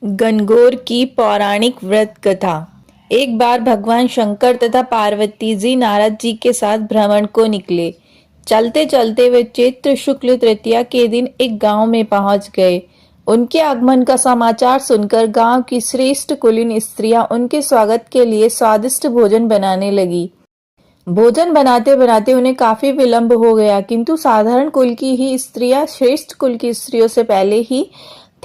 गणगौर की पौराणिक व्रत कथा। एक बार भगवान शंकर तथा पार्वती जी नारद जी के साथ भ्रमण को निकले। चलते चलते वे चैत्र शुक्ल तृतीया के दिन एक गांव में पहुंच गए। उनके आगमन का समाचार सुनकर गांव की श्रेष्ठ कुलीन स्त्रियां उनके स्वागत के लिए स्वादिष्ट भोजन बनाने लगी। भोजन बनाते बनाते उन्हें काफी विलंब हो गया, किंतु साधारण कुल की ही स्त्रियां श्रेष्ठ कुल की स्त्रियों से पहले ही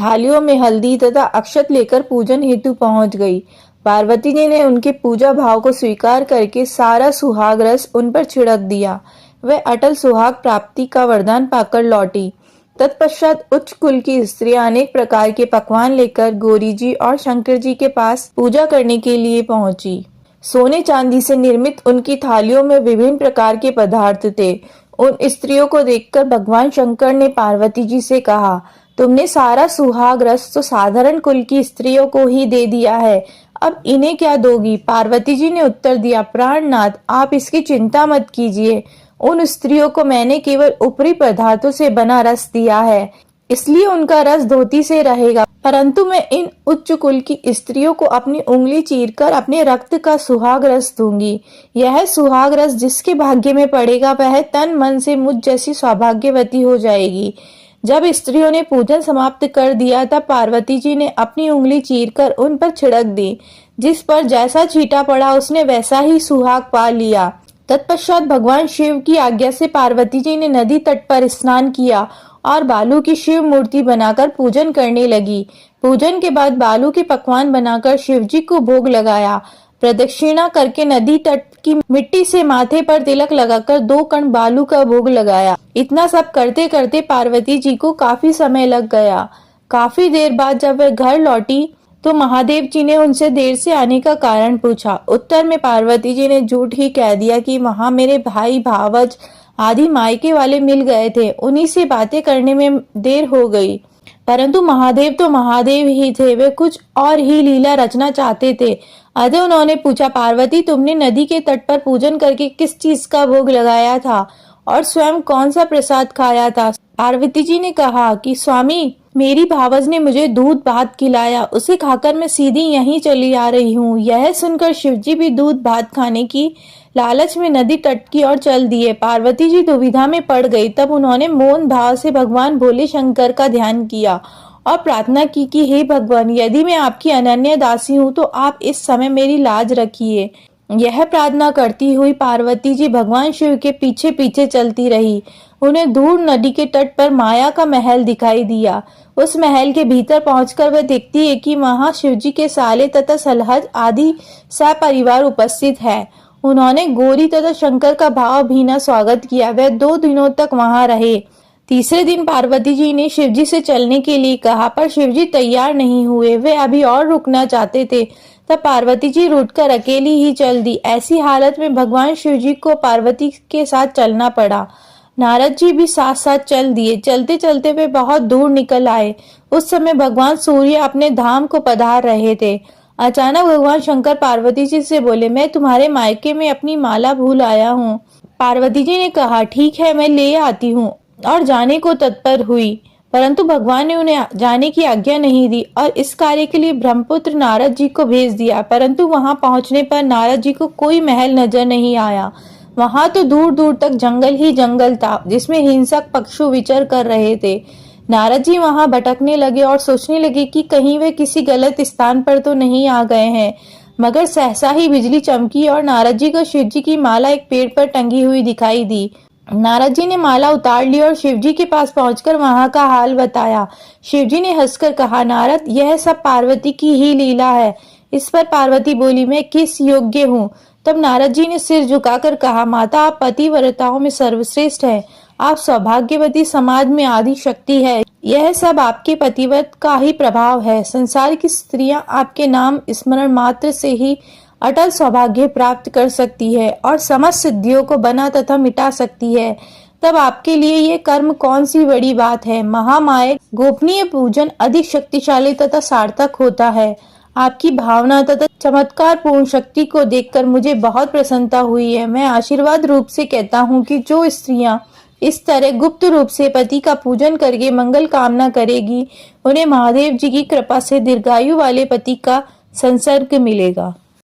थालियों में हल्दी तथा अक्षत लेकर पूजन हेतु पहुंच गई। पार्वती जी ने उनके पूजा भाव को स्वीकार करके सारा सुहाग रस उन पर छिड़क दिया। वह अटल सुहाग प्राप्ति का वरदान पाकर लौटी। तत्पश्चात उच्च कुल की स्त्रियां अनेक प्रकार के पकवान लेकर गौरी जी और शंकर जी के पास पूजा करने के लिए पहुंची। सोने चांदी से निर्मित उनकी थालियों में विभिन्न प्रकार के पदार्थ थे। उन स्त्रियों को देखकर भगवान शंकर ने पार्वती जी से कहा, तुमने सारा सुहाग रस तो साधारण कुल की स्त्रियों को ही दे दिया है, अब इन्हें क्या दोगी? पार्वती जी ने उत्तर दिया, प्राणनाथ, आप इसकी चिंता मत कीजिए। उन स्त्रियों को मैंने केवल ऊपरी पदार्थों से बना रस दिया है, इसलिए उनका रस धोती से रहेगा, परंतु मैं इन उच्च कुल की स्त्रियों को अपनी उंगली चीरकर अपने रक्त का सुहाग रस दूंगी। यह सुहाग रस जिसके भाग्य में पड़ेगा वह तन मन से मुझ जैसी सौभाग्यवती हो जाएगी। जब स्त्रियों ने पूजन समाप्त कर दिया तब पार्वती जी ने अपनी उंगली चीरकर उन पर छिड़क दी। जिस पर जैसा छींटा पड़ा उसने वैसा ही सुहाग पा लिया। तत्पश्चात भगवान शिव की आज्ञा से पार्वती जी ने नदी तट पर स्नान किया और बालू की शिव मूर्ति बनाकर पूजन करने लगी। पूजन के बाद बालू के पकवान बनाकर शिव जी को भोग लगाया। प्रदक्षिणा करके नदी तट की मिट्टी से माथे पर तिलक लगाकर 2 कण बालू का भोग लगाया। इतना सब करते करते पार्वती जी को काफी समय लग गया। काफी देर बाद जब वह घर लौटी तो महादेव जी ने उनसे देर से आने का कारण पूछा। उत्तर में पार्वती जी ने झूठ ही कह दिया कि वहां मेरे भाई भावज आदि मायके वाले मिल गए थे, उन्हीं से बातें करने में देर हो गई। परंतु महादेव तो महादेव ही थे, वे कुछ और ही लीला रचना चाहते थे। अतः उन्होंने पूछा, पार्वती, तुमने नदी के तट पर पूजन करके किस चीज का भोग लगाया था और स्वयं कौन सा प्रसाद खाया था? पार्वती जी ने कहा कि स्वामी, मेरी भावज ने मुझे दूध भात खिलाया, उसे खाकर मैं सीधी यहीं चली आ रही हूँ। यह सुनकर शिवजी भी दूध भात खाने की लालच में नदी तट की ओर चल दिए। पार्वती जी दुविधा में पड़ गई। तब उन्होंने मौन भाव से भगवान भोले शंकर का ध्यान किया और प्रार्थना की कि हे भगवान, यदि मैं आपकी अनन्य दासी हूँ तो आप इस समय मेरी लाज रखिए। यह प्रार्थना करती हुई पार्वती जी भगवान शिव के पीछे पीछे चलती रही। उन्हें दूर नदी के तट पर माया का महल दिखाई दिया। उस महल के भीतर पहुंचकर वह देखती है कि वहां शिवजी के साले तथा सलहज आदि सपरिवार उपस्थित है। उन्होंने गौरी तथा शंकर का भावभीना स्वागत किया। वह 2 दिनों तक वहां रहे। तीसरे दिन पार्वती जी ने शिवजी से चलने के लिए कहा, पर शिवजी तैयार नहीं हुए। वे अभी और रुकना चाहते थे। तब पार्वती जी रूठकर अकेली ही चल दी। ऐसी हालत में भगवान शिवजी को पार्वती के साथ चलना पड़ा। नारद जी भी साथ साथ चल दिए। चलते चलते वे बहुत दूर निकल आए। उस समय भगवान सूर्य अपने धाम को पधार रहे थे। अचानक भगवान शंकर पार्वती जी से बोले, मैं तुम्हारे मायके में अपनी माला भूल आया हूँ। पार्वती जी ने कहा, ठीक है, मैं ले आती हूँ, और जाने को तत्पर हुई। परंतु भगवान ने उन्हें जाने की आज्ञा नहीं दी और इस कार्य के लिए ब्रह्मपुत्र नारद जी को भेज दिया। परंतु वहां पहुंचने पर नारद जी को कोई महल नजर नहीं आया। वहां तो दूर दूर तक जंगल ही जंगल था, जिसमें हिंसक पशु विचर कर रहे थे। नारद जी वहां भटकने लगे और सोचने लगे कि कहीं वे किसी गलत स्थान पर तो नहीं आ गए हैं। मगर सहसा ही बिजली चमकी और नारद जी को शिवजी की माला एक पेड़ पर टंगी हुई दिखाई दी। नारद जी ने माला उतार ली और शिवजी के पास पहुंचकर वहां का हाल बताया। शिवजी ने हंसकर कहा, नारद, यह सब पार्वती की ही लीला है। इस पर पार्वती बोली, मैं किस योग्य हूँ? तब नारद जी ने सिर झुकाकर कहा, माता, आप पतिव्रताओं में सर्वश्रेष्ठ हैं। आप सौभाग्यवती, समाज में आदि शक्ति है। यह सब आपके पतिव्रत का ही प्रभाव है। संसार की स्त्रियां आपके नाम स्मरण मात्र से ही अटल सौभाग्य प्राप्त कर सकती है और समस्त सिद्धियों को बना तथा मिटा सकती है। तब आपके लिए ये कर्म कौन सी बड़ी बात है? महामाया गोपनीय पूजन अधिक शक्तिशाली तथा सार्थक होता है। आपकी भावना तथा चमत्कार पूर्ण शक्ति को देखकर मुझे बहुत प्रसन्नता हुई है। मैं आशीर्वाद रूप से कहता हूँ कि जो स्त्रियां इस तरह गुप्त रूप से पति का पूजन करके मंगल कामना करेगी, उन्हें महादेव जी की कृपा से दीर्घायु वाले पति का संसर्ग मिलेगा।